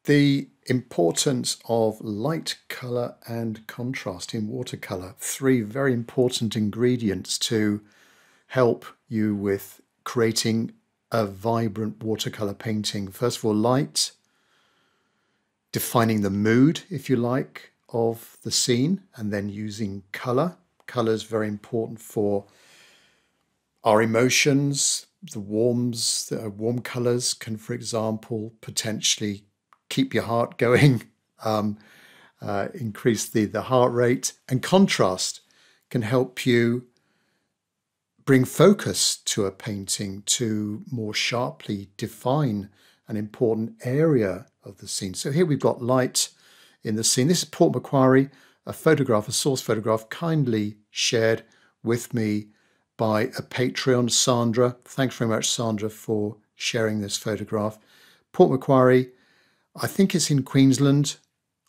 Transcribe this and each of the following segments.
The importance of light, colour and contrast in watercolour. Three very important ingredients to help you with creating a vibrant watercolour painting. First of all, light, defining the mood, if you like, of the scene, and then using colour. Colour is very important for our emotions. The warm colours can, for example, potentially keep your heart going, increase the heart rate, and contrast can help you bring focus to a painting to more sharply define an important area of the scene. So here we've got light in the scene. This is Port Macquarie, a photograph, a source photograph, kindly shared with me by a Patreon, Sandra. Thanks very much, Sandra, for sharing this photograph. Port Macquarie, I think it's in Queensland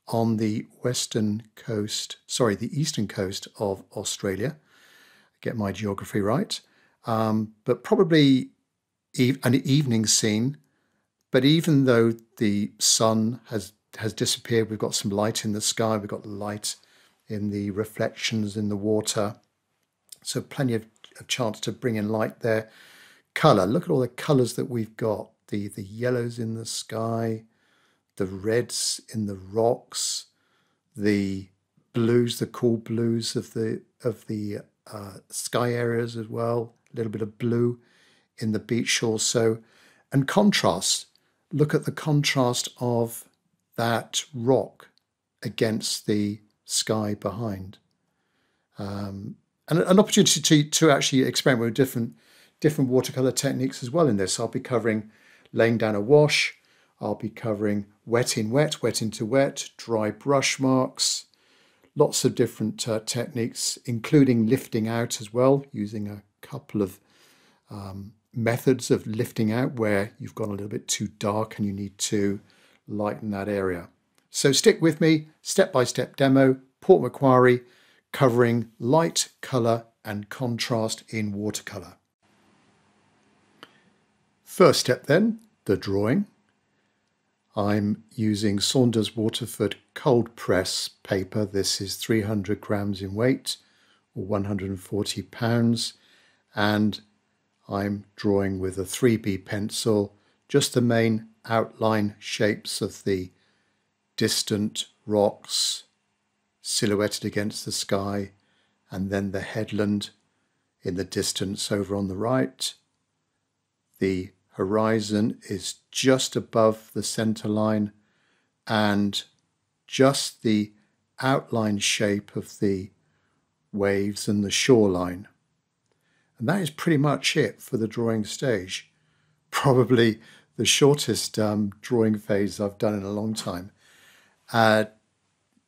on the eastern coast of Australia. Get my geography right. But probably an evening scene. But even though the sun has disappeared, we've got some light in the sky, we've got light in the reflections in the water. So plenty of chance to bring in light there. Colour, look at all the colours that we've got. The yellows in the sky, the reds in the rocks, the blues, the cool blues of the sky areas as well. A little bit of blue in the beach also. And contrast, look at the contrast of that rock against the sky behind. And an opportunity to actually experiment with different watercolour techniques as well in this. I'll be covering laying down a wash. I'll be covering wet in wet, wet into wet, dry brush marks, lots of different techniques, including lifting out as well, using a couple of methods of lifting out where you've gone a little bit too dark and you need to lighten that area. So stick with me, step-by-step demo, Port Macquarie, covering light, colour and contrast in watercolour. First step then, the drawing. I'm using Saunders Waterford cold press paper. This is 300 grams in weight or 140 pounds. And I'm drawing with a 3B pencil, just the main outline shapes of the distant rocks silhouetted against the sky, and then the headland in the distance over on the right. The horizon is just above the center line, and just the outline shape of the waves and the shoreline. And that is pretty much it for the drawing stage. Probably the shortest drawing phase I've done in a long time.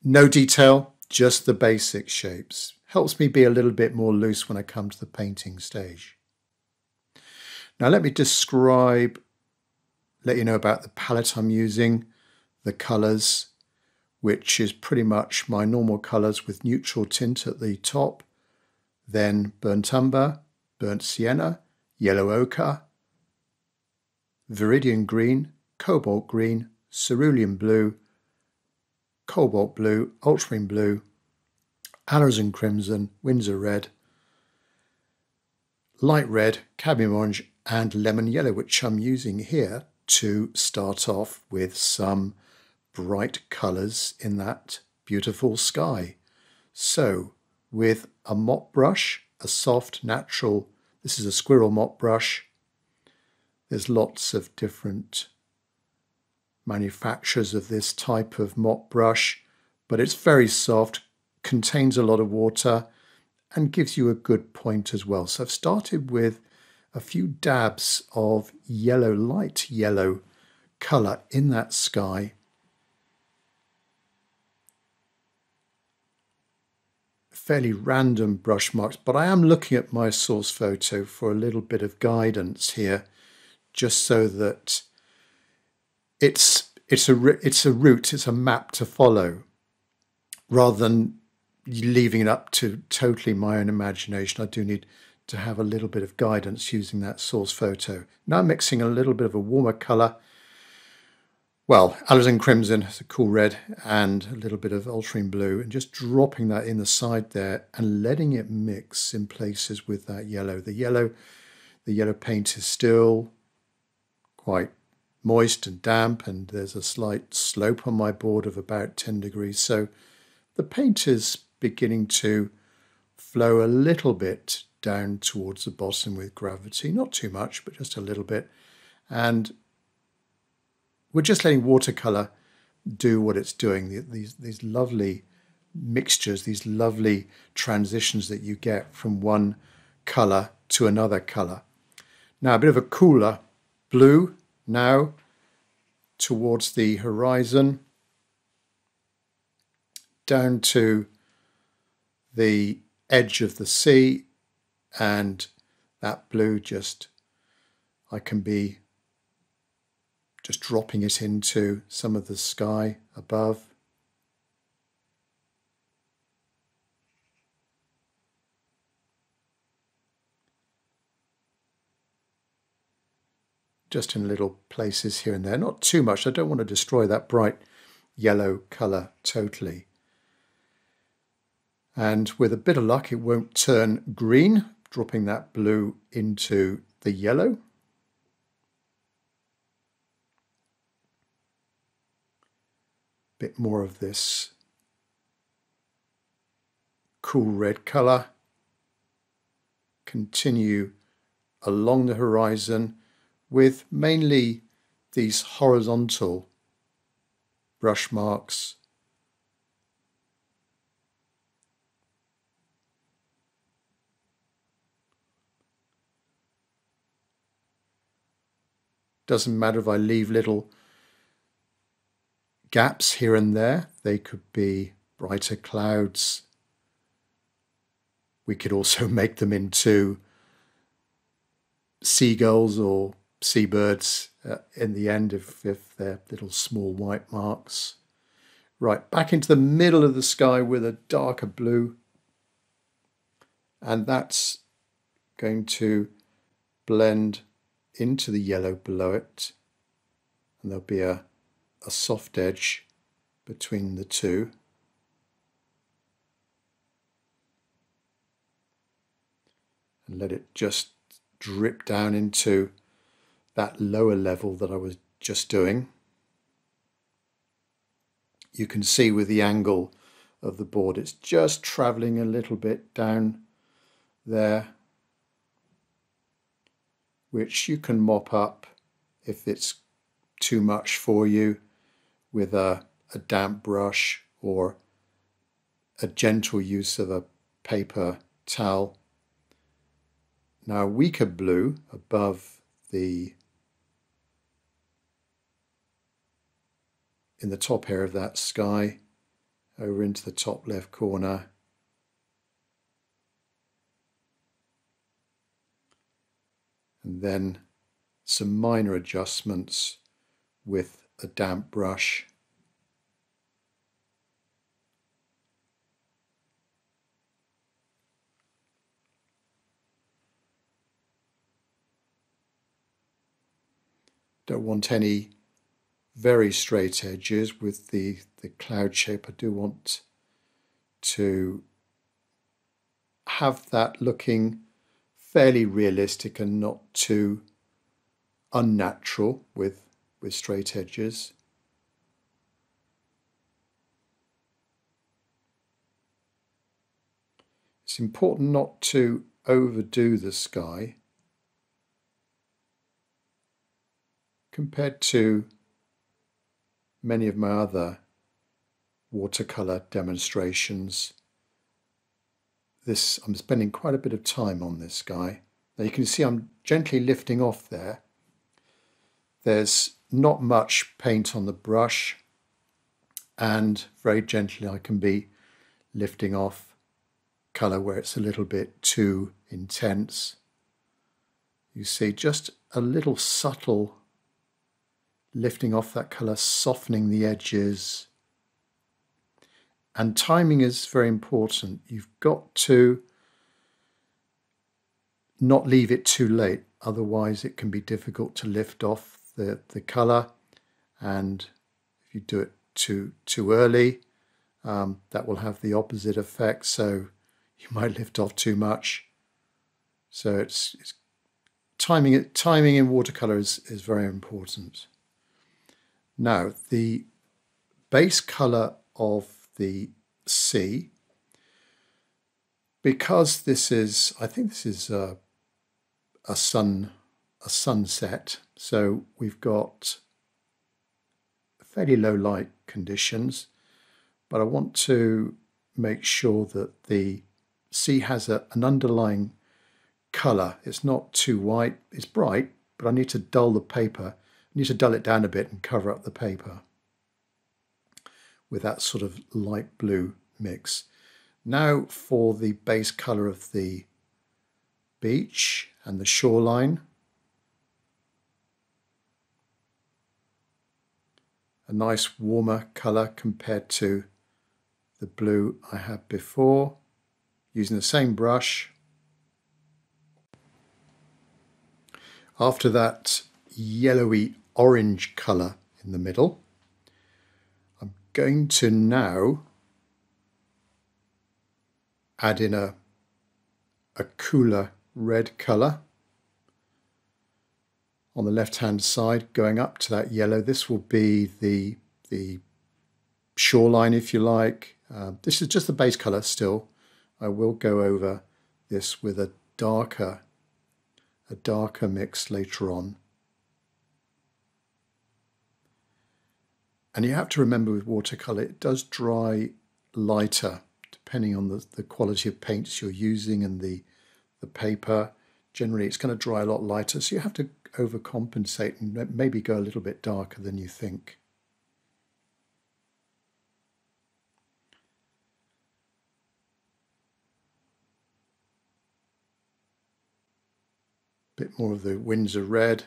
No detail, just the basic shapes. Helps me be a little bit more loose when I come to the painting stage. Now let me let you know about the palette I'm using, the colours, which is pretty much my normal colours with neutral tint at the top, then burnt umber, burnt sienna, yellow ochre, viridian green, cobalt green, cerulean blue, cobalt blue, ultramarine blue, alizarin crimson, Windsor red, light red, cadmium orange and lemon yellow, which I'm using here to start off with some bright colours in that beautiful sky. So with a mop brush, a soft natural, this is a squirrel mop brush. There's lots of different manufacturers of this type of mop brush, but it's very soft, contains a lot of water and gives you a good point as well. So I've started with a few dabs of yellow, light yellow colour in that sky. Fairly random brush marks, but I am looking at my source photo for a little bit of guidance here, just so that it's a route, it's a map to follow, rather than leaving it up to totally my own imagination. I do need to have a little bit of guidance using that source photo. Now I'm mixing a little bit of a warmer colour, well, alizarin crimson, it's a cool red, and a little bit of ultramarine blue, and just dropping that in the side there and letting it mix in places with that yellow. The yellow paint is still quite moist and damp, and there's a slight slope on my board of about 10 degrees. So the paint is beginning to flow a little bit down towards the bottom with gravity, not too much, but just a little bit. And we're just letting watercolor do what it's doing. These lovely mixtures, these lovely transitions that you get from one color to another color. Now a bit of a cooler blue now towards the horizon, down to the edge of the sea, and that blue just, I can be just dropping it into some of the sky above. Just in little places here and there, not too much. I don't want to destroy that bright yellow colour totally. And with a bit of luck, it won't turn green, dropping that blue into the yellow. Bit more of this cool red colour. Continue along the horizon with mainly these horizontal brush marks. Doesn't matter if I leave little gaps here and there. They could be brighter clouds. We could also make them into seagulls or seabirds in the end if they're little small white marks. Right, back into the middle of the sky with a darker blue. And that's going to blend into the yellow below it. And there'll be a soft edge between the two. And let it just drip down into that lower level that I was just doing. You can see with the angle of the board, it's just traveling a little bit down there, which you can mop up if it's too much for you with a damp brush or a gentle use of a paper towel. Now a weaker blue above in the top area of that sky, over into the top left corner. And then some minor adjustments with a damp brush. Don't want any very straight edges with the cloud shape. I do want to have that looking fairly realistic and not too unnatural with straight edges. It's important not to overdo the sky compared to many of my other watercolor demonstrations. I'm spending quite a bit of time on this guy. Now you can see I'm gently lifting off there. There's not much paint on the brush, and very gently I can be lifting off colour where it's a little bit too intense. You see just a little subtle lifting off that colour, softening the edges. And timing is very important. You've got to not leave it too late, otherwise it can be difficult to lift off the colour and If you do it too early, that will have the opposite effect, so you might lift off too much. So it's timing in watercolor is very important. Now, the base color of the sea, because this is, I think this is a sunset, so we've got fairly low light conditions, but I want to make sure that the sea has an underlying colour. It's not too white, it's bright, but I need to dull the paper. I need to dull it down a bit and cover up the paper with that sort of light blue mix. Now for the base colour of the beach and the shoreline. A nice warmer colour compared to the blue I had before, using the same brush. After that yellowy orange colour in the middle, I'm going to now add in a cooler red colour on the left hand side, going up to that yellow. This will be the shoreline, if you like. This is just the base colour still. I will go over this with a darker mix later on. And you have to remember with watercolour, it does dry lighter depending on the quality of paints you're using and the paper. Generally it's going to dry a lot lighter, so you have to overcompensate and maybe go a little bit darker than you think. Bit more of the Windsor red.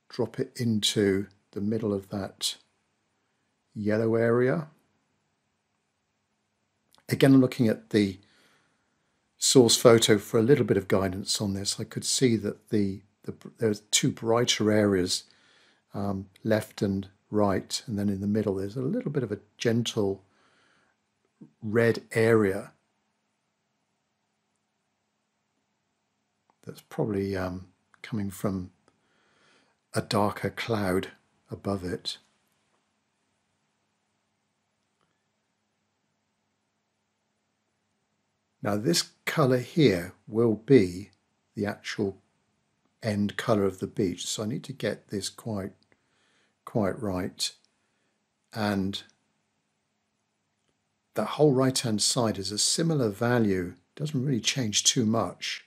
Drop it into the middle of that yellow area. Again, I'm looking at the source photo for a little bit of guidance on this. I could see that there's two brighter areas, left and right, and then in the middle there's a little bit of a gentle red area that's probably coming from a darker cloud above it. Now this colour here will be the actual end colour of the beach, so I need to get this quite right. And that whole right hand side is a similar value, doesn't really change too much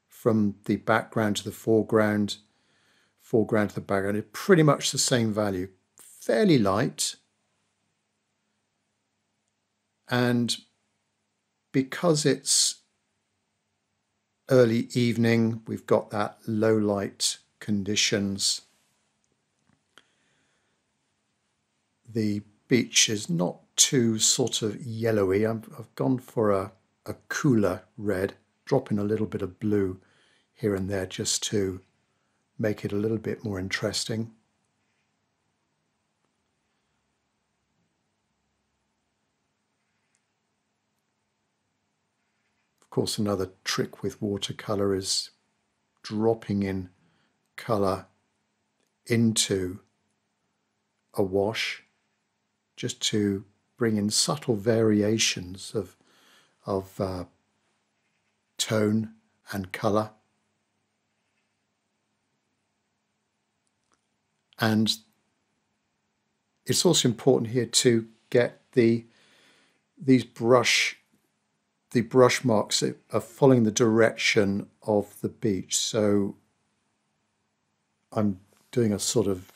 from the background to the foreground, foreground to the background. It's pretty much the same value, fairly light. And because it's early evening, we've got that low light conditions. The beach is not too sort of yellowy. I've gone for a cooler red, dropping a little bit of blue here and there just to make it a little bit more interesting. Of course, another trick with watercolour is dropping in colour into a wash just to bring in subtle variations of tone and colour. And it's also important here to get the brush marks are following the direction of the beach. So I'm doing a sort of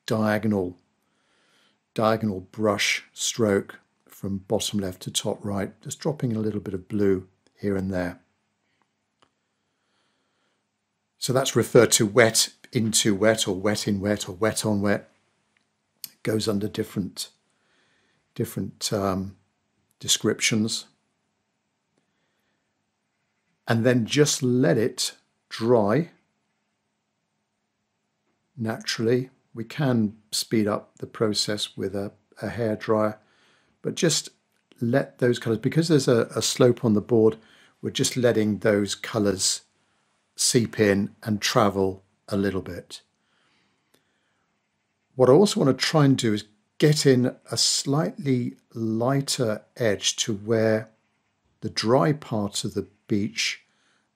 diagonal brush stroke from bottom left to top right, just dropping a little bit of blue here and there. So that's referred to wet into wet, or wet in wet, or wet on wet. It goes under different descriptions. And then just let it dry naturally We can speed up the process with a hairdryer, but just let those colours, because there's a slope on the board, we're just letting those colours seep in and travel a little bit. What I also want to try and do is get in a slightly lighter edge to where the dry part of the beach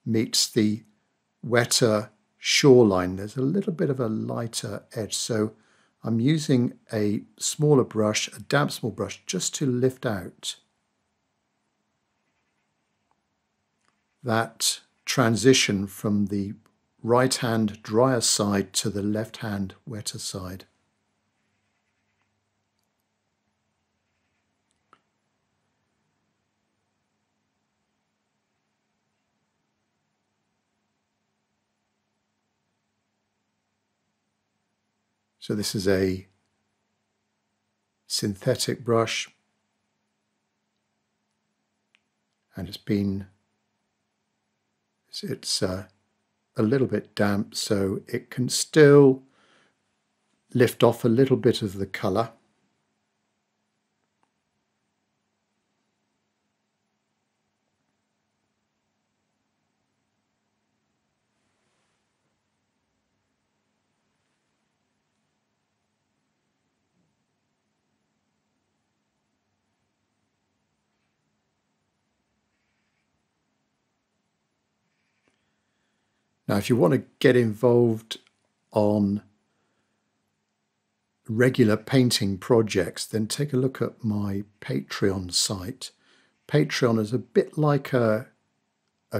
meets the wetter shoreline. There's a little bit of a lighter edge, so I'm using a smaller brush, a damp small brush, just to lift out that transition from the right hand drier side to the left hand wetter side. So this is a synthetic brush, and it's a little bit damp, so it can still lift off a little bit of the colour. Now, if you want to get involved on regular painting projects, then take a look at my Patreon site. Patreon is a bit like a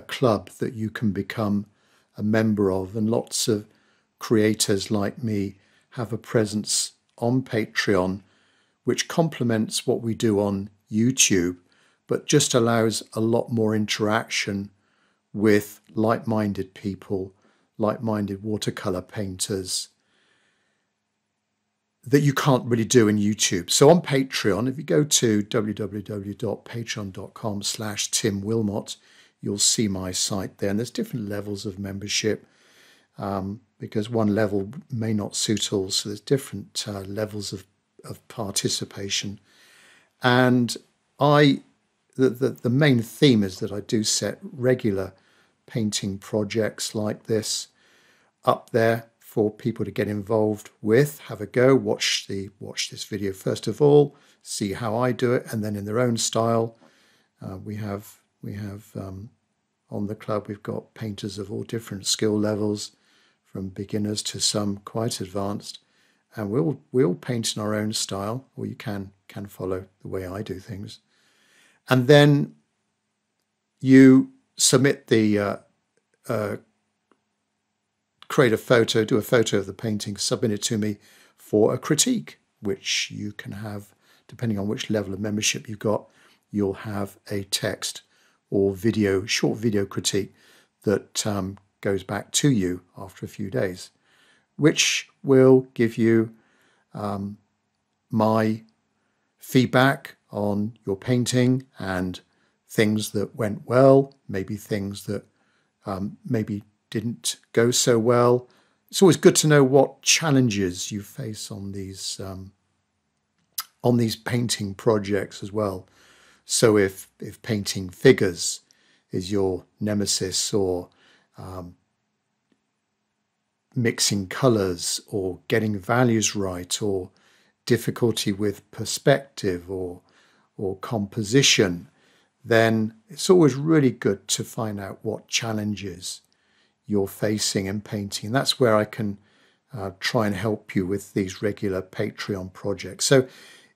club that you can become a member of, and lots of creators like me have a presence on Patreon, which complements what we do on YouTube, but just allows a lot more interaction with like-minded people, like-minded watercolor painters that you can't really do in YouTube. So on Patreon, if you go to www.patreon.com/Tim Wilmot, you'll see my site there. And there's different levels of membership because one level may not suit all. So there's different levels of participation. And the main theme is that I do set regular painting projects like this up there for people to get involved with, have a go, watch this video first of all, see how I do it, and then in their own style. We have on the club, we've got painters of all different skill levels, from beginners to some quite advanced, and we all paint in our own style, or you can follow the way I do things. And then you submit the create a photo, do a photo of the painting, submit it to me for a critique, which you can have, depending on which level of membership you've got, you'll have a text or video, short video critique that goes back to you after a few days, which will give you my feedback on your painting and things that went well, maybe things that maybe didn't go so well. It's always good to know what challenges you face on these painting projects as well. So if painting figures is your nemesis, or mixing colours, or getting values right, or difficulty with perspective or composition, then it's always really good to find out what challenges you're facing in painting. And that's where I can try and help you with these regular Patreon projects. So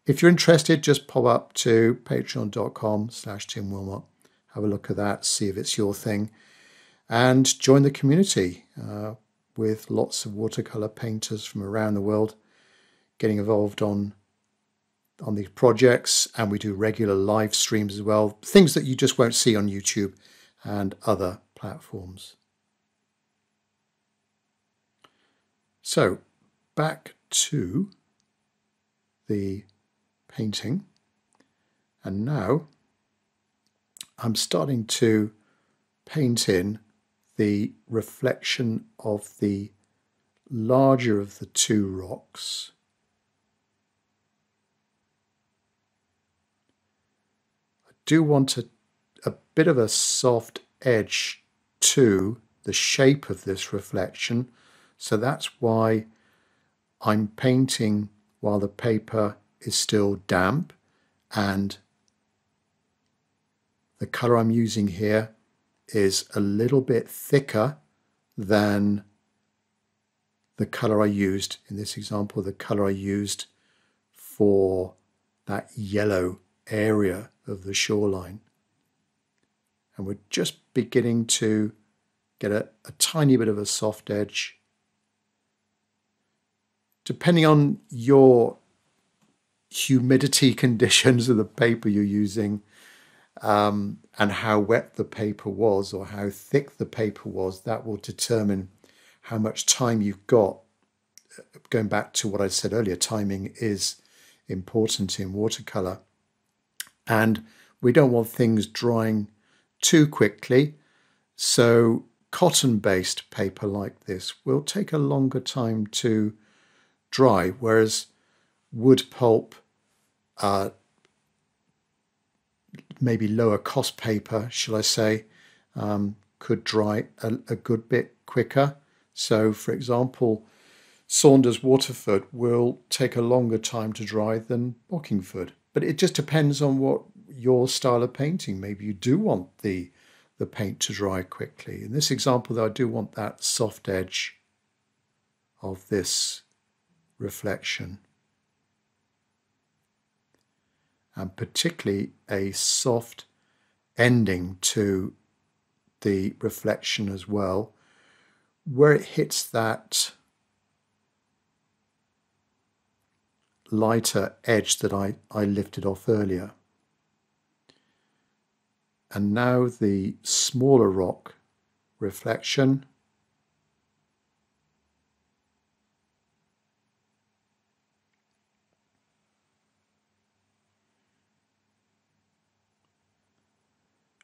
if you're interested, just pop up to patreon.com/Tim Wilmot, have a look at that, see if it's your thing, and join the community with lots of watercolor painters from around the world getting involved on these projects. And we do regular live streams as well, things that you just won't see on YouTube and other platforms. So back to the painting, and now I'm starting to paint in the reflection of the larger of the two rocks. I do want a bit of a soft edge to the shape of this reflection, so that's why I'm painting while the paper is still damp, and the colour I'm using here is a little bit thicker than the colour I used in this example, the colour I used for that yellow area of the shoreline. And we're just beginning to get a tiny bit of a soft edge. Depending on your humidity conditions of the paper you're using, and how wet the paper was or how thick the paper was, that will determine how much time you've got. Going back to what I said earlier, timing is important in watercolour, and we don't want things drying too quickly, so cotton-based paper like this will take a longer time to dry, whereas wood pulp, maybe lower cost paper, shall I say, could dry a good bit quicker. So, for example, Saunders Waterford will take a longer time to dry than Bockingford. But it just depends on what your style of painting. Maybe you do want the paint to dry quickly. In this example, though, I do want that soft edge of this reflection, and particularly a soft ending to the reflection as well, where it hits that lighter edge that I lifted off earlier. And now the smaller rock reflection.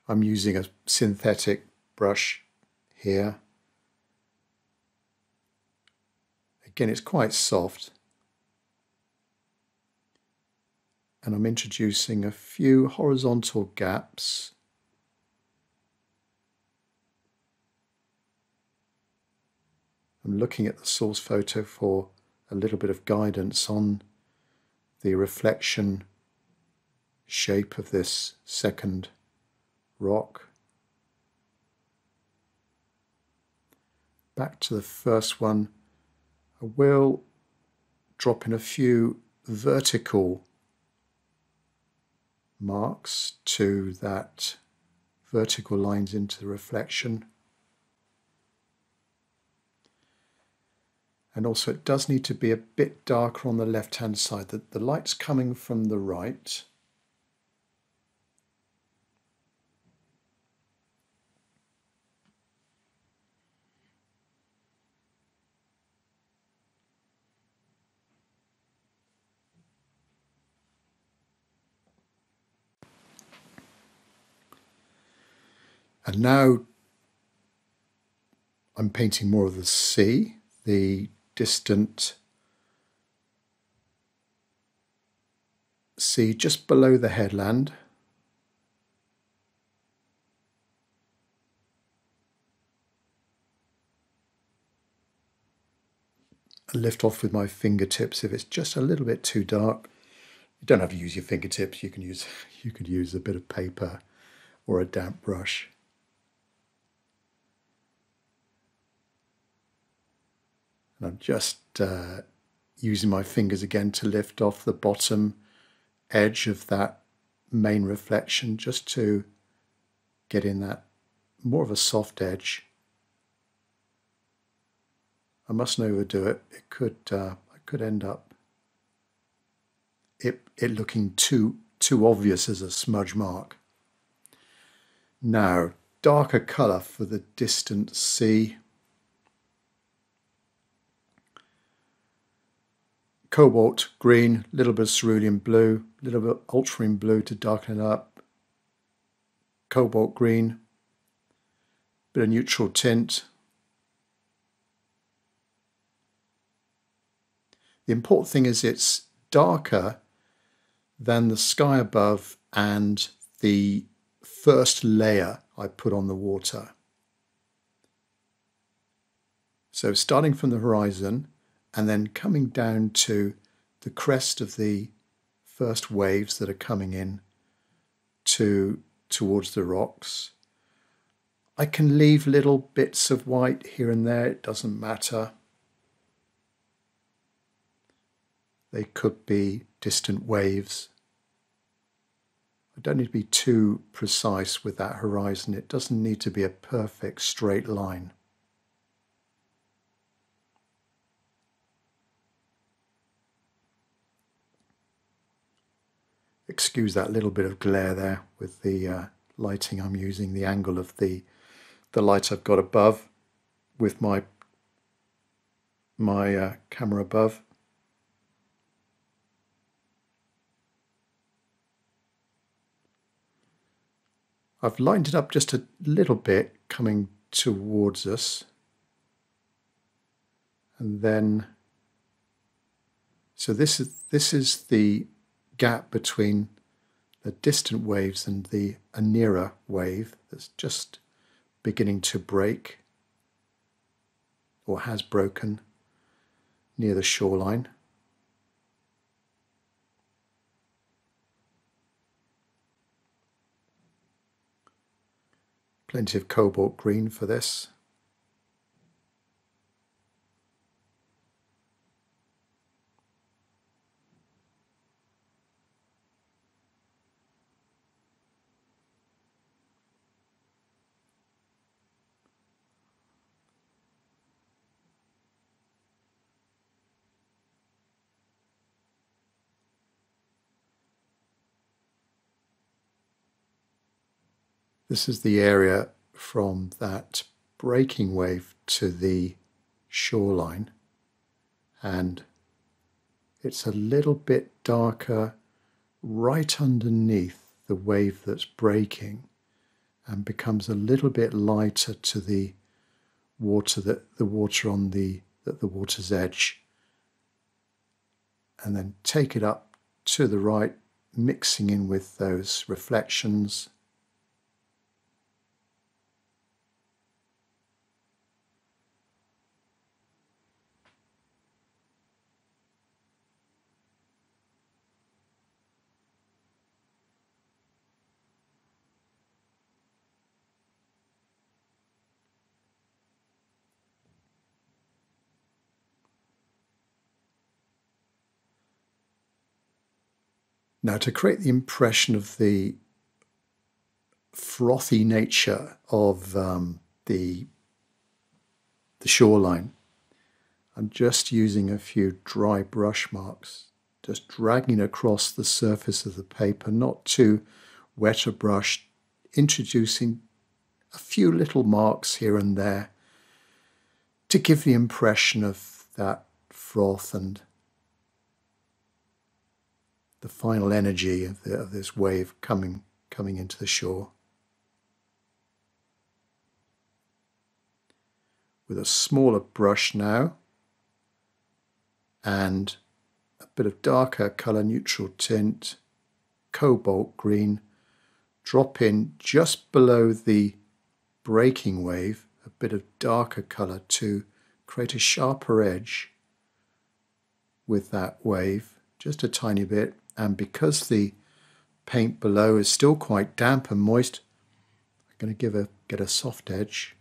I'm using a synthetic brush here. Again, it's quite soft. And I'm introducing a few horizontal gaps. I'm looking at the source photo for a little bit of guidance on the reflection shape of this second rock. Back to the first one, I will drop in a few vertical marks to that vertical lines into the reflection. And also it does need to be a bit darker on the left hand side. The light's coming from the right. And now I'm painting more of the sea, the distant sea just below the headland. I lift off with my fingertips if it's just a little bit too dark. You don't have to use your fingertips, you can use a bit of paper or a damp brush. And I'm just using my fingers again to lift off the bottom edge of that main reflection, just to get in that more of a soft edge. I mustn't overdo it. It could end up it looking too obvious as a smudge mark. Now, darker colour for the distant sea. Cobalt green, a little bit of cerulean blue, a little bit of ultramarine blue to darken it up. Cobalt green, bit of neutral tint. The important thing is it's darker than the sky above and the first layer I put on the water. So starting from the horizon and then coming down to the crest of the first waves that are coming in towards the rocks. I can leave little bits of white here and there, it doesn't matter. They could be distant waves. I don't need to be too precise with that horizon. It doesn't need to be a perfect straight line. Excuse that little bit of glare there with the lighting I'm using, the angle of the light I've got above with my camera above. I've lined it up just a little bit coming towards us, and then so this is the gap between the distant waves and the a nearer wave that's just beginning to break or has broken near the shoreline. Plenty of cobalt green for this. This is the area from that breaking wave to the shoreline, and it's a little bit darker right underneath the wave that's breaking and becomes a little bit lighter to the water on the water's edge, and then take it up to the right, mixing in with those reflections. Now, to create the impression of the frothy nature of the shoreline, I'm just using a few dry brush marks, just dragging across the surface of the paper, not too wet a brush, introducing a few little marks here and there to give the impression of that froth and the final energy of this wave coming into the shore. With a smaller brush now and a bit of darker colour, neutral tint, cobalt green, drop in just below the breaking wave a bit of darker colour to create a sharper edge with that wave, just a tiny bit. And because the paint below is still quite damp and moist, I'm going to get a soft edge.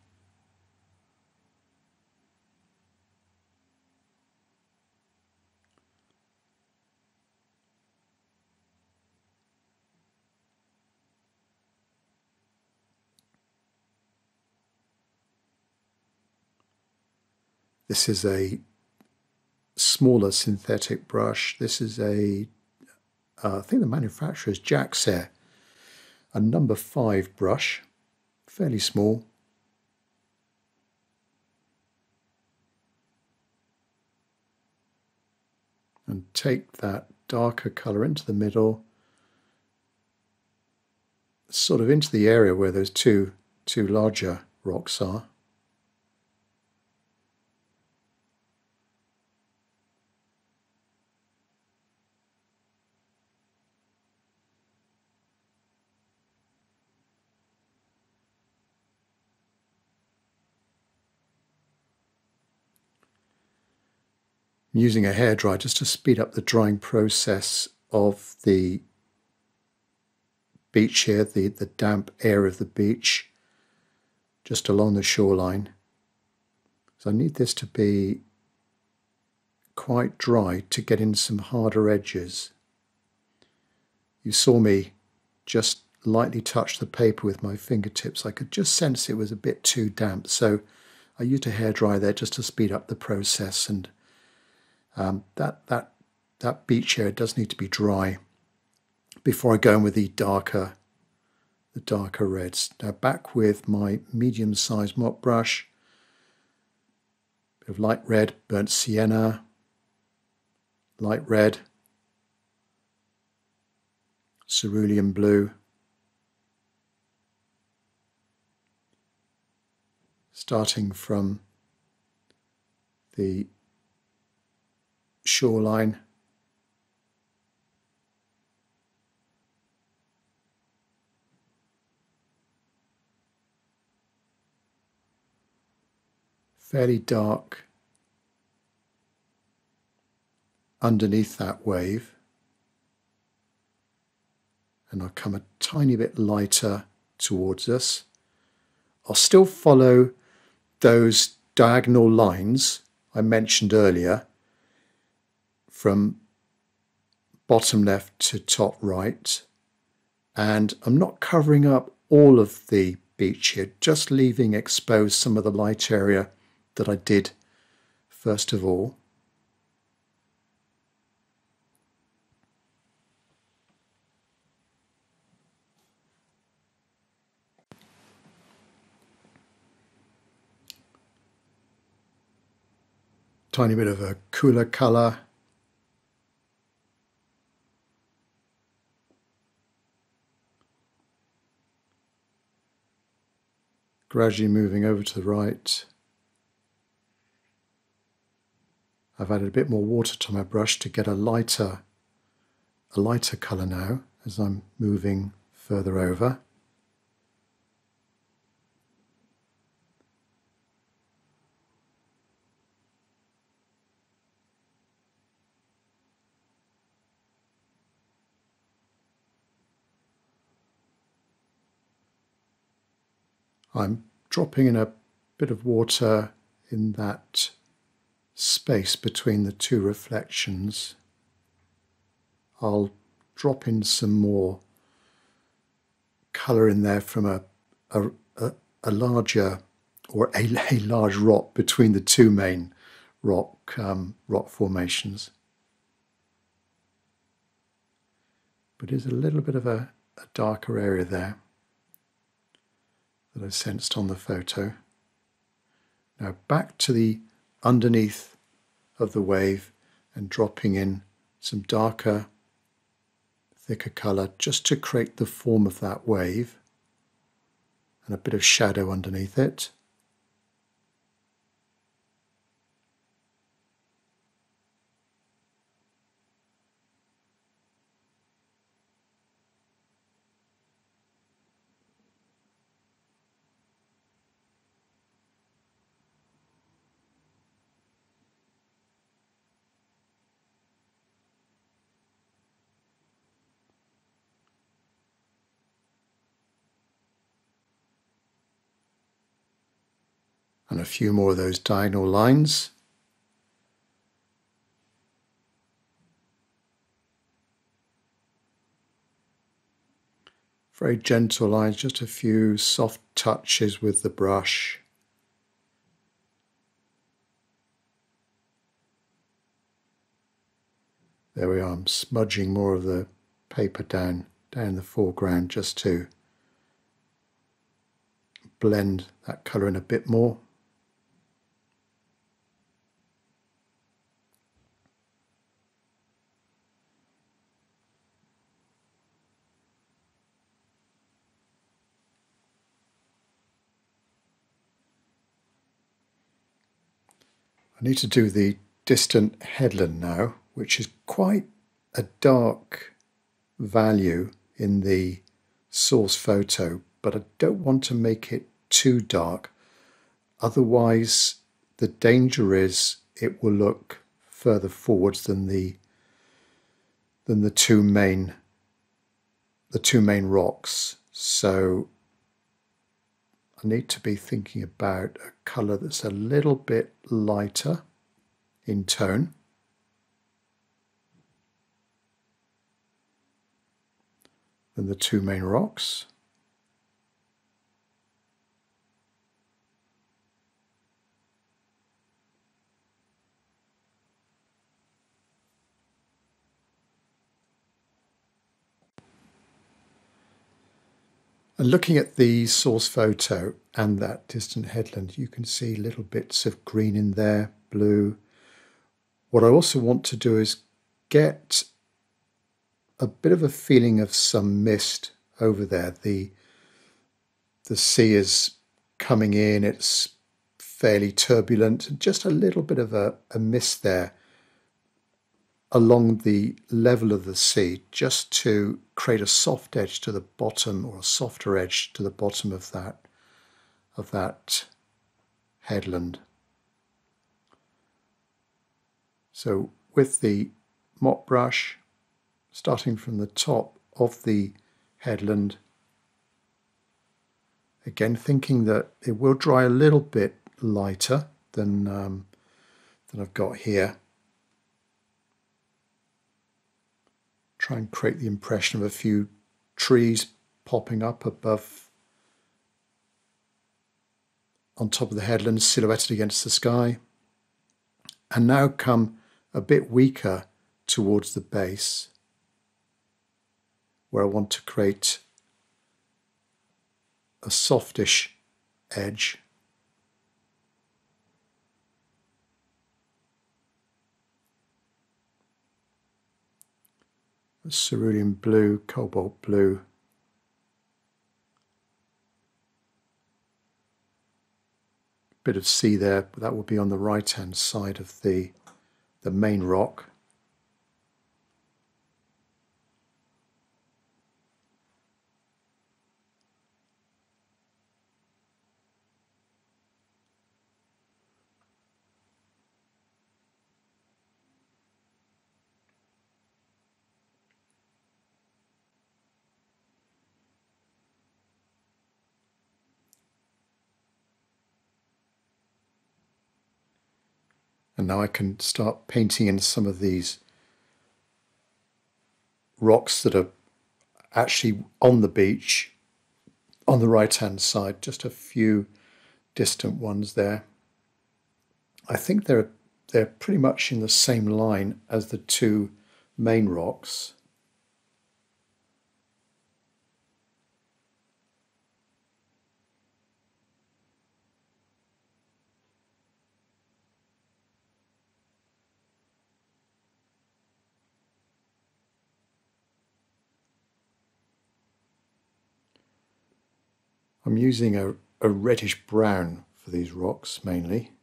This is a smaller synthetic brush. This is I think the manufacturer is Jack's, a number 5 brush, fairly small. And take that darker colour into the middle, sort of into the area where those two larger rocks are. I'm using a hairdryer just to speed up the drying process of the beach here, the damp air of the beach, just along the shoreline. So I need this to be quite dry to get in some harder edges. You saw me just lightly touch the paper with my fingertips. I could just sense it was a bit too damp, so I used a hairdryer there just to speed up the process. And that beach area does need to be dry before I go in with the darker reds. Now back with my medium-sized mop brush, bit of light red, burnt sienna, light red, cerulean blue, starting from the shoreline, fairly dark underneath that wave, and I'll come a tiny bit lighter towards us. I'll still follow those diagonal lines I mentioned earlier from bottom left to top right, and I'm not covering up all of the beach here, just leaving exposed some of the light area that I did first of all. Tiny bit of a cooler colour. Gradually moving over to the right. I've added a bit more water to my brush to get a lighter colour now as I'm moving further over. I'm dropping in a bit of water in that space between the two reflections. I'll drop in some more colour in there from a larger, or a large rock between the two main rock formations. But there's a little bit of a darker area there that I sensed on the photo. Now back to the underneath of the wave and dropping in some darker, thicker colour just to create the form of that wave and a bit of shadow underneath it. And a few more of those diagonal lines. Very gentle lines, just a few soft touches with the brush. There we are, I'm smudging more of the paper down the foreground just to blend that colour in a bit more. I need to do the distant headland now, which is quite a dark value in the source photo, but I don't want to make it too dark. Otherwise, the danger is it will look further forwards than the two main rocks. So I need to be thinking about a colour that's a little bit lighter in tone. Than the two main rocks. And looking at the source photo and that distant headland, you can see little bits of green in there, blue. What I also want to do is get a bit of a feeling of some mist over there. The sea is coming in, it's fairly turbulent, and just a little bit of a mist there along the level of the sea, just to create a soft edge to the bottom, or a softer edge to the bottom of that headland. So with the mop brush, starting from the top of the headland, again thinking that it will dry a little bit lighter than I've got here. Try and create the impression of a few trees popping up above, on top of the headland, silhouetted against the sky. And now come a bit weaker towards the base, where I want to create a softish edge. A cerulean blue, cobalt blue. Bit of sea there, but that will be on the right hand side of the main rock. And now I can start painting in some of these rocks that are actually on the beach on the right hand side, just a few distant ones there. I think they're pretty much in the same line as the two main rocks. I'm using a reddish brown for these rocks mainly.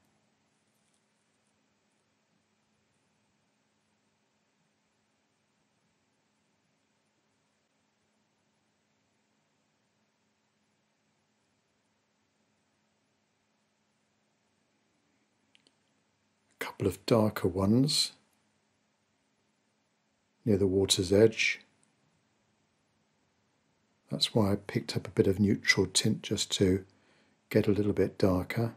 A couple of darker ones near the water's edge. That's why I picked up a bit of neutral tint, just to get a little bit darker.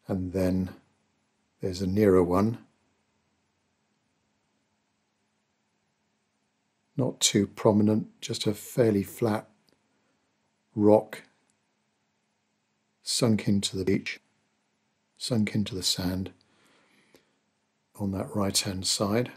And then there's a nearer one. Not too prominent, just a fairly flat rock sunk into the beach, sunk into the sand on that right hand side.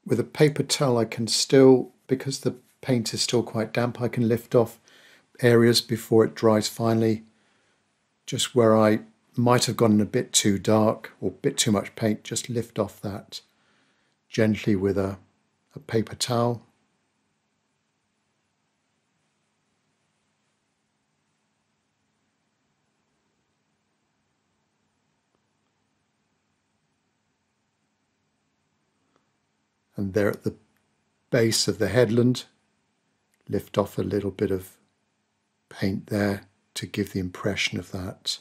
With a paper towel I can still, because the paint is still quite damp, I can lift off areas before it dries finally, just where I might have gone a bit too dark or a bit too much paint, just lift off that gently with a paper towel. And there at the base of the headland, lift off a little bit of paint there to give the impression of that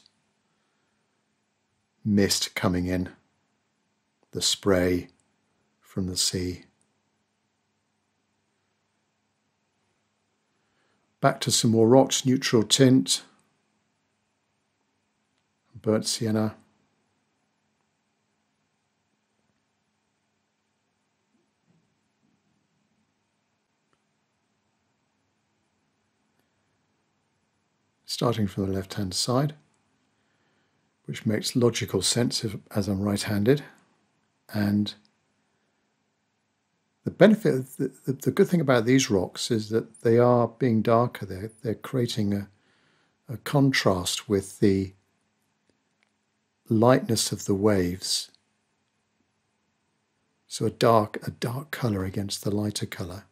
mist coming in, the spray from the sea. Back to some more rocks, neutral tint, burnt sienna. Starting from the left-hand side, which makes logical sense as I'm right-handed. And the benefit, the good thing about these rocks is that they are being darker. They're creating a contrast with the lightness of the waves. So a dark colour against the lighter colour.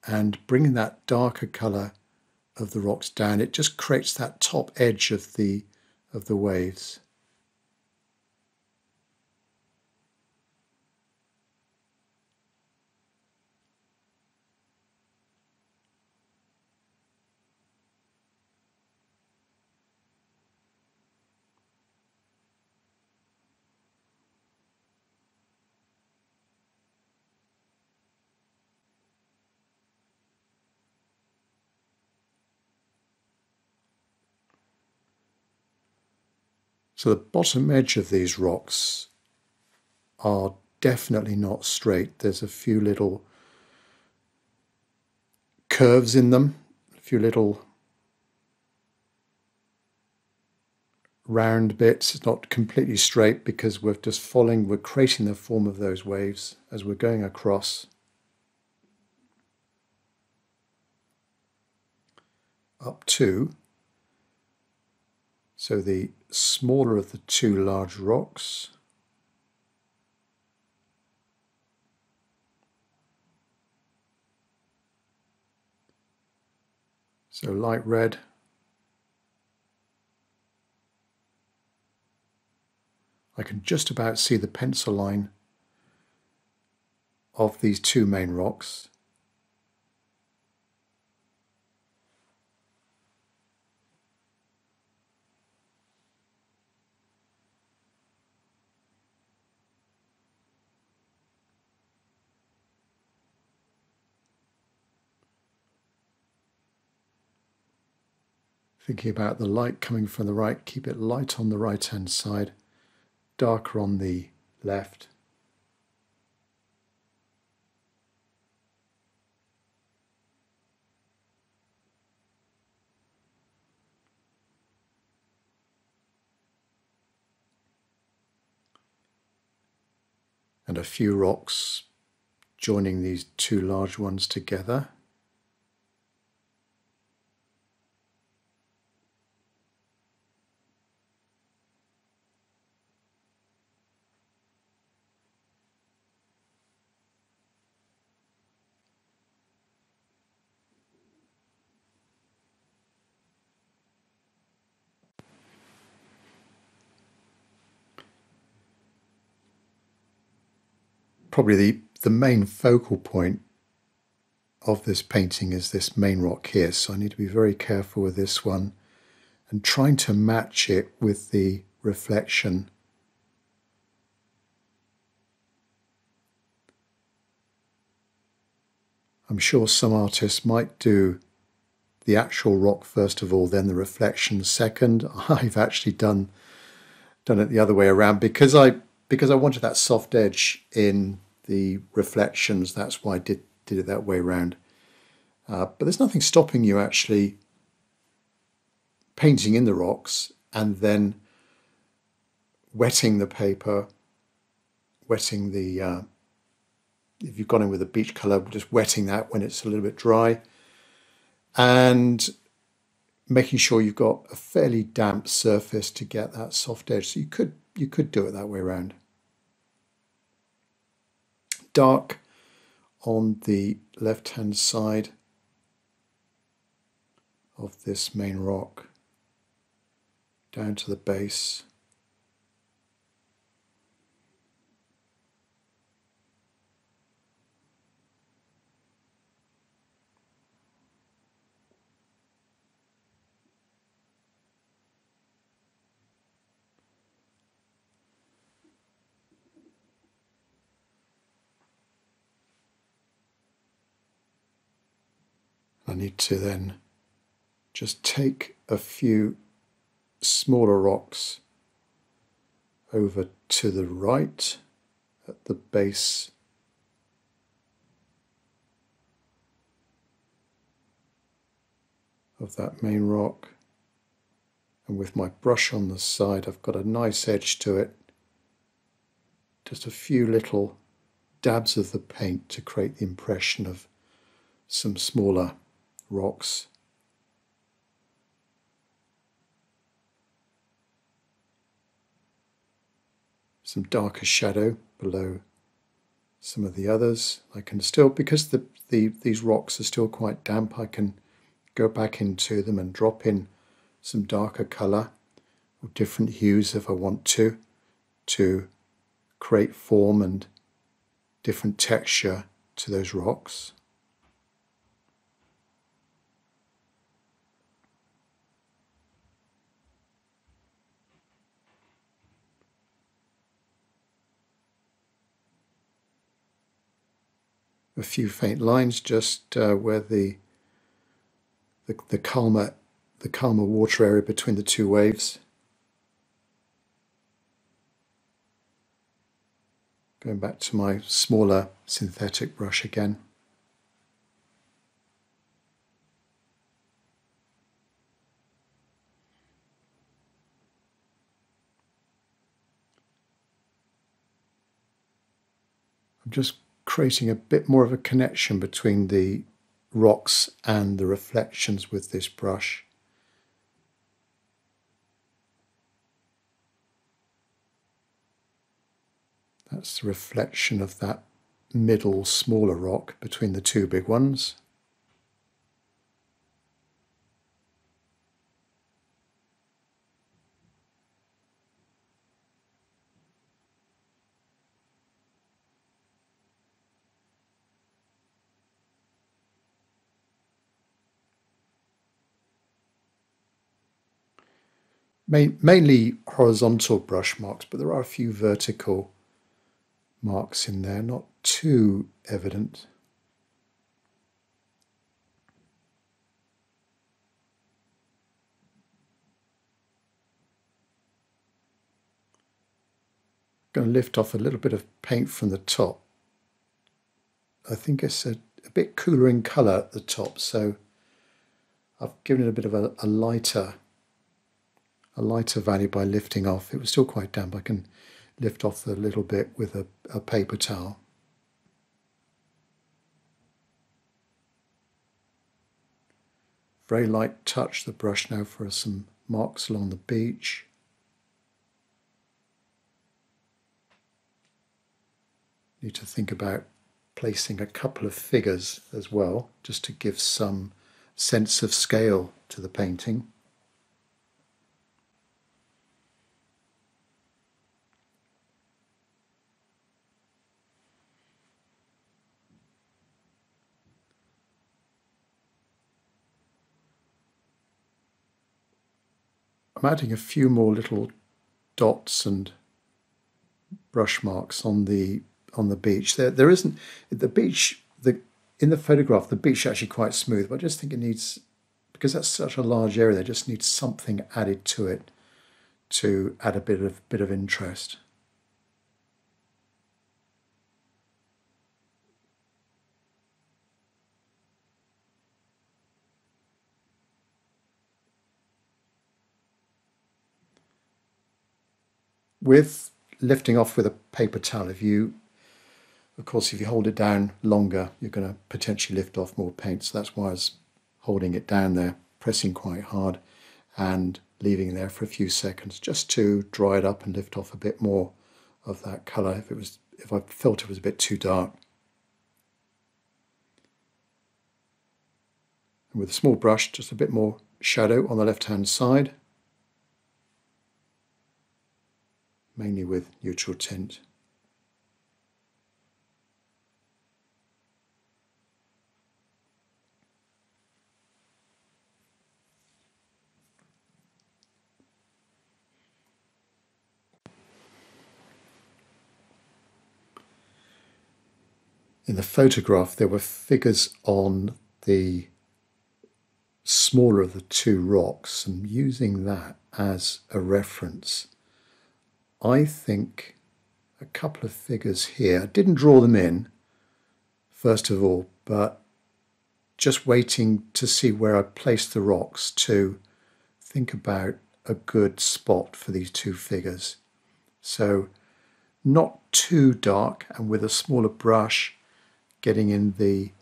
And bringing that darker colour of the rocks down, it just creates that top edge of the waves. So the bottom edge of these rocks are definitely not straight. There's a few little curves in them, a few little round bits. It's not completely straight because we're creating the form of those waves as we're going across. Up to, so the smaller of the two large rocks, so light red, I can just about see the pencil line of these two main rocks. Thinking about the light coming from the right, keep it light on the right-hand side, darker on the left. And a few rocks joining these two large ones together. Probably the main focal point of this painting is this main rock here, so I need to be very careful with this one and trying to match it with the reflection. I'm sure some artists might do the actual rock first of all, then the reflection second. I've actually done it the other way around because I wanted that soft edge in the reflections. That's why I did it that way around. But there's nothing stopping you actually painting in the rocks and then wetting the paper, wetting the, if you've gone in with a beach colour, just wetting that when it's a little bit dry and making sure you've got a fairly damp surface to get that soft edge. So you could do it that way around. Dark on the left-hand side of this main rock, down to the base. I need to then just take a few smaller rocks over to the right at the base of that main rock, and with my brush on the side I've got a nice edge to it, just a few little dabs of the paint to create the impression of some smaller rocks. Some darker shadow below some of the others. I can still, because these rocks are still quite damp, I can go back into them and drop in some darker colour or different hues if I want to create form and different texture to those rocks. A few faint lines just where the calmer water area between the two waves. Going back to my smaller synthetic brush again. I'm just creating a bit more of a connection between the rocks and the reflections with this brush. That's the reflection of that middle smaller rock between the two big ones. Mainly horizontal brush marks, but there are a few vertical marks in there, not too evident. I'm going to lift off a little bit of paint from the top. I think it's a bit cooler in colour at the top, so I've given it a bit of a lighter value by lifting off. It was still quite damp. I can lift off a little bit with a paper towel. Very light touch the brush now for some marks along the beach. Need to think about placing a couple of figures as well, just to give some sense of scale to the painting. I'm adding a few more little dots and brush marks on the beach. There isn't the beach. In the photograph, the beach is actually quite smooth, but I just think it needs, because that's such a large area, there just needs something added to it to add a bit of interest. With lifting off with a paper towel, if you hold it down longer, you're going to potentially lift off more paint. So that's why I was holding it down there, pressing quite hard and leaving it there for a few seconds just to dry it up and lift off a bit more of that colour if I felt it was a bit too dark. And with a small brush, just a bit more shadow on the left-hand side, mainly with neutral tint. In the photograph, there were figures on the smaller of the two rocks and using that as a reference, I think a couple of figures here, I didn't draw them in first of all, but just waiting to see where I place the rocks to think about a good spot for these two figures. So not too dark, and with a smaller brush getting in the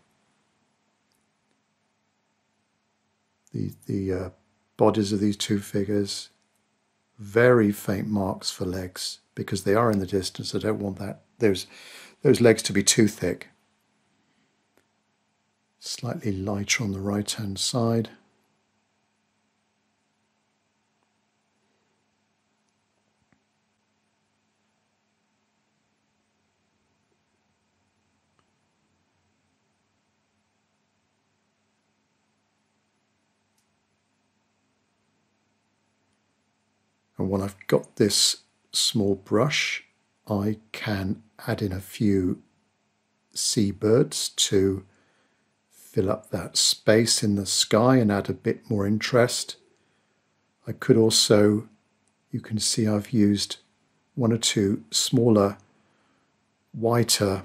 bodies of these two figures. Very faint marks for legs because they are in the distance. I don't want those legs to be too thick. Slightly lighter on the right hand side. And when I've got this small brush, I can add in a few seabirds to fill up that space in the sky and add a bit more interest. I could also, you can see I've used one or two smaller, whiter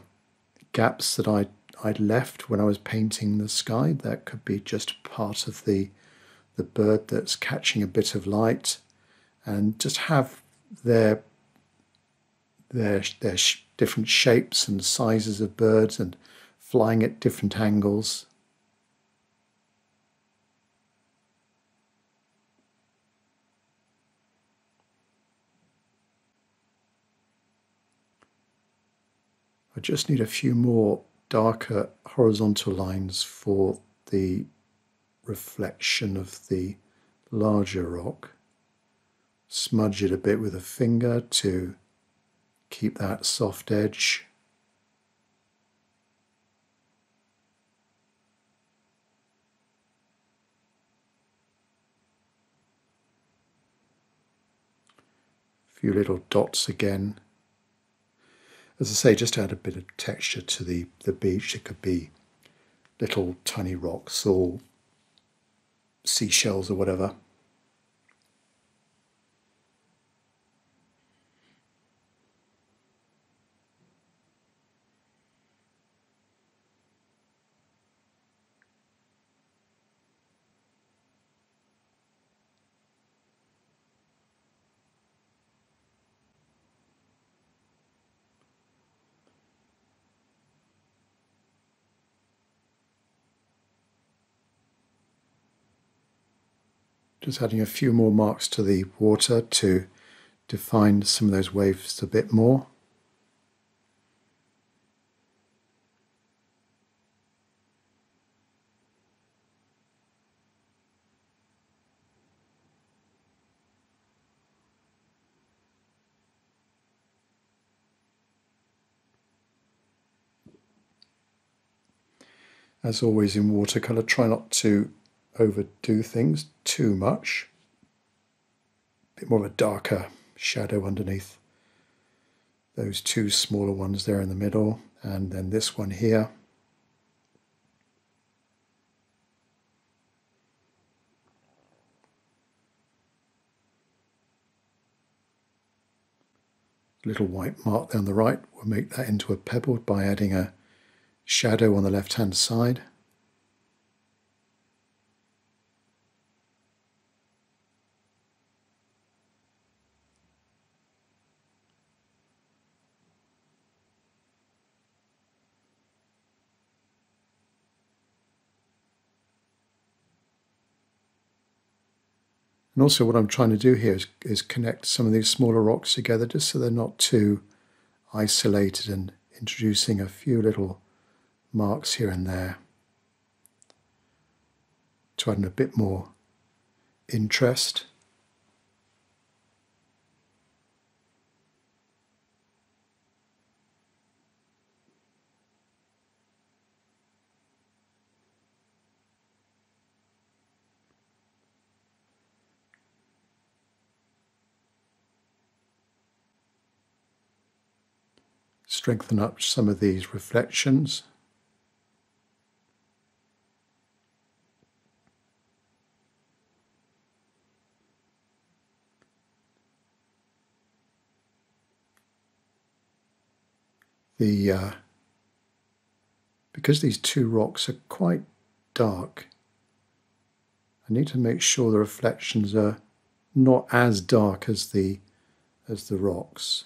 gaps that I'd left when I was painting the sky. That could be just part of the bird that's catching a bit of light, and just have their different shapes and sizes of birds and flying at different angles. I just need a few more darker horizontal lines for the reflection of the larger rock. Smudge it a bit with a finger to keep that soft edge. A few little dots again. As I say, just add a bit of texture to the beach. It could be little tiny rocks or seashells or whatever. Just adding a few more marks to the water to define some of those waves a bit more. As always in watercolour, try not to overdo things too much. A bit more of a darker shadow underneath those two smaller ones there in the middle, and then this one here. Little white mark there on the right, we'll make that into a pebble by adding a shadow on the left hand side. And also what I'm trying to do here is connect some of these smaller rocks together just so they're not too isolated, and introducing a few little marks here and there to add in a bit more interest. Strengthen up some of these reflections. because these two rocks are quite dark, I need to make sure the reflections are not as dark as the rocks.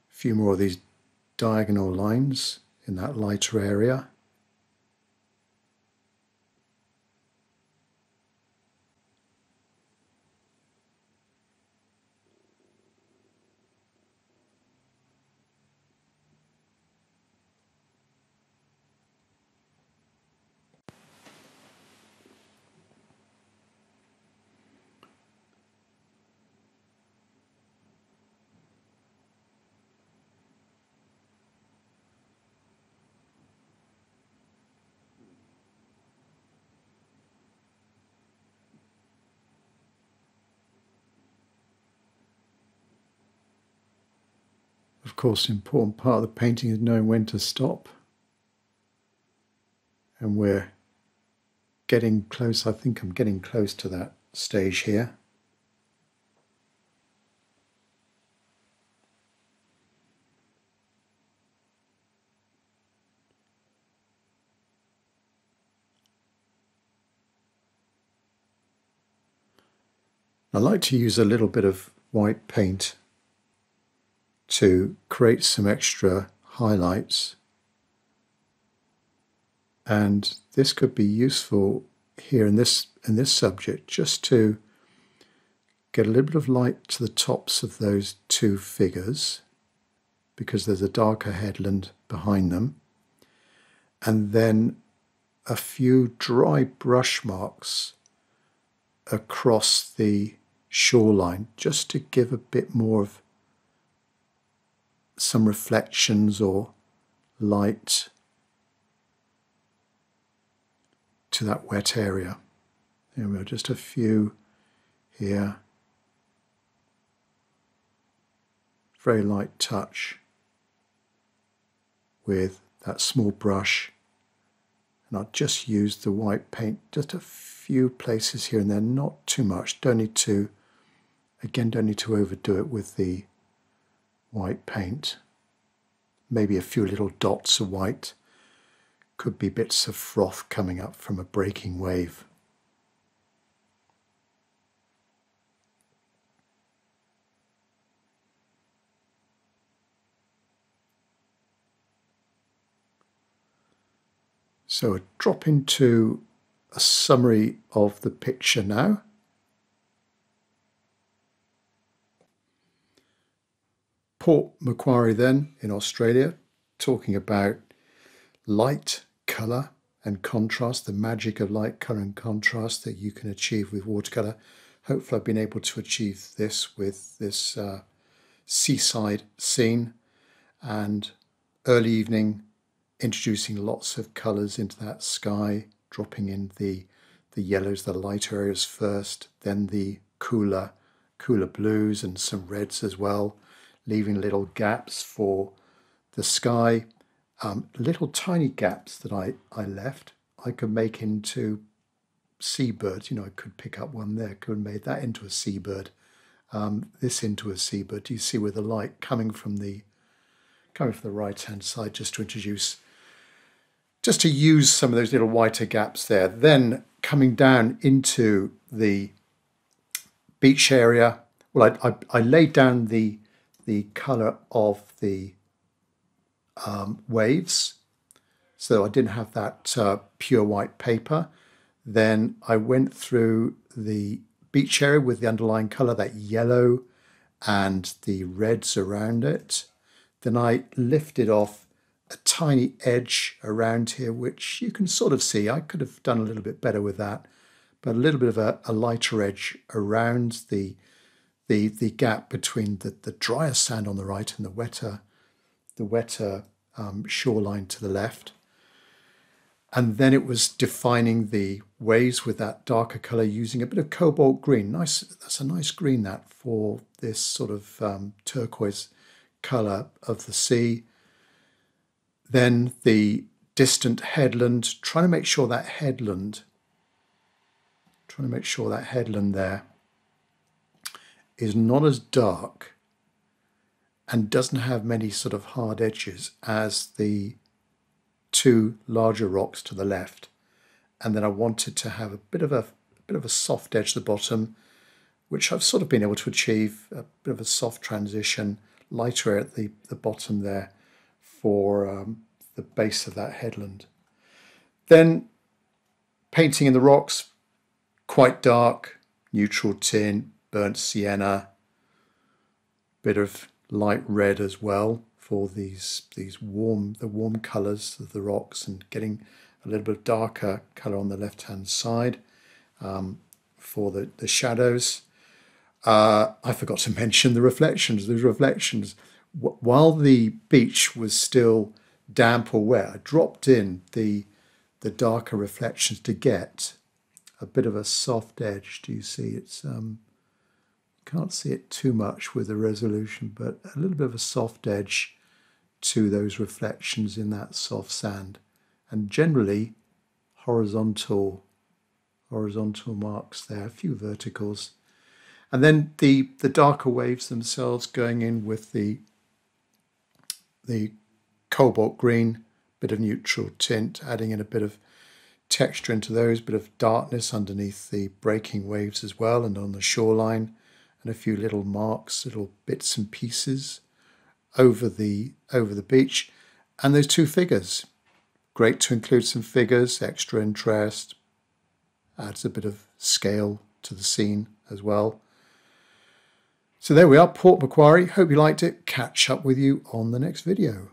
A few more of these diagonal lines in that lighter area. Of course, an important part of the painting is knowing when to stop. And we're getting close. I think I'm getting close to that stage here. I like to use a little bit of white paint to create some extra highlights, and this could be useful here in this subject, just to get a little bit of light to the tops of those two figures, because there's a darker headland behind them, and then a few dry brush marks across the shoreline, just to give a bit more of some reflections or light to that wet area. There we are, just a few here. Very light touch with that small brush, and I'll just use the white paint, just a few places here and there, not too much. Don't need to overdo it with the white paint. Maybe a few little dots of white, could be bits of froth coming up from a breaking wave. So a drop into a summary of the picture now. Port Macquarie then in Australia, talking about light, colour and contrast, the magic of light, colour and contrast that you can achieve with watercolour. Hopefully I've been able to achieve this with this seaside scene and early evening, introducing lots of colours into that sky, dropping in the yellows, the lighter areas first, then the cooler blues and some reds as well, leaving little gaps for the sky, little tiny gaps that I left. I could make into seabirds. I could pick up one there, could have made that into a seabird, this into a seabird. You see with the light coming from the right hand side, just to use some of those little whiter gaps there. Then coming down into the beach area, well, I laid down the colour of the waves, so I didn't have that pure white paper. Then I went through the beach area with the underlying colour, that yellow and the reds around it. Then I lifted off a tiny edge around here, which you can sort of see. I could have done a little bit better with that, but a little bit of a lighter edge around the gap between the drier sand on the right and the wetter shoreline to the left. And then it was defining the waves with that darker colour using a bit of cobalt green. Nice, that's a nice green, that, for this sort of turquoise colour of the sea. Then the distant headland, trying to make sure that headland there is not as dark and doesn't have many sort of hard edges as the two larger rocks to the left. And then I wanted to have a bit of a soft edge at the bottom, which I've sort of been able to achieve, a bit of a soft transition, lighter at the bottom there for the base of that headland. Then painting in the rocks, quite dark, neutral tin, burnt sienna, bit of light red as well for the warm colours of the rocks, and getting a little bit of darker colour on the left hand side for the shadows. I forgot to mention the reflections. The reflections, while the beach was still damp or wet, I dropped in the darker reflections to get a bit of a soft edge. Do you see? It's can't see it too much with the resolution, but a little bit of a soft edge to those reflections in that soft sand, and generally horizontal marks there, a few verticals. And then the darker waves themselves going in with the cobalt green, bit of neutral tint, adding in a bit of texture into those, bit of darkness underneath the breaking waves as well, and on the shoreline, and a few little marks, little bits and pieces over the beach. And those two figures, great to include some figures, extra interest, adds a bit of scale to the scene as well. So there we are, Port Macquarie. Hope you liked it. Catch up with you on the next video.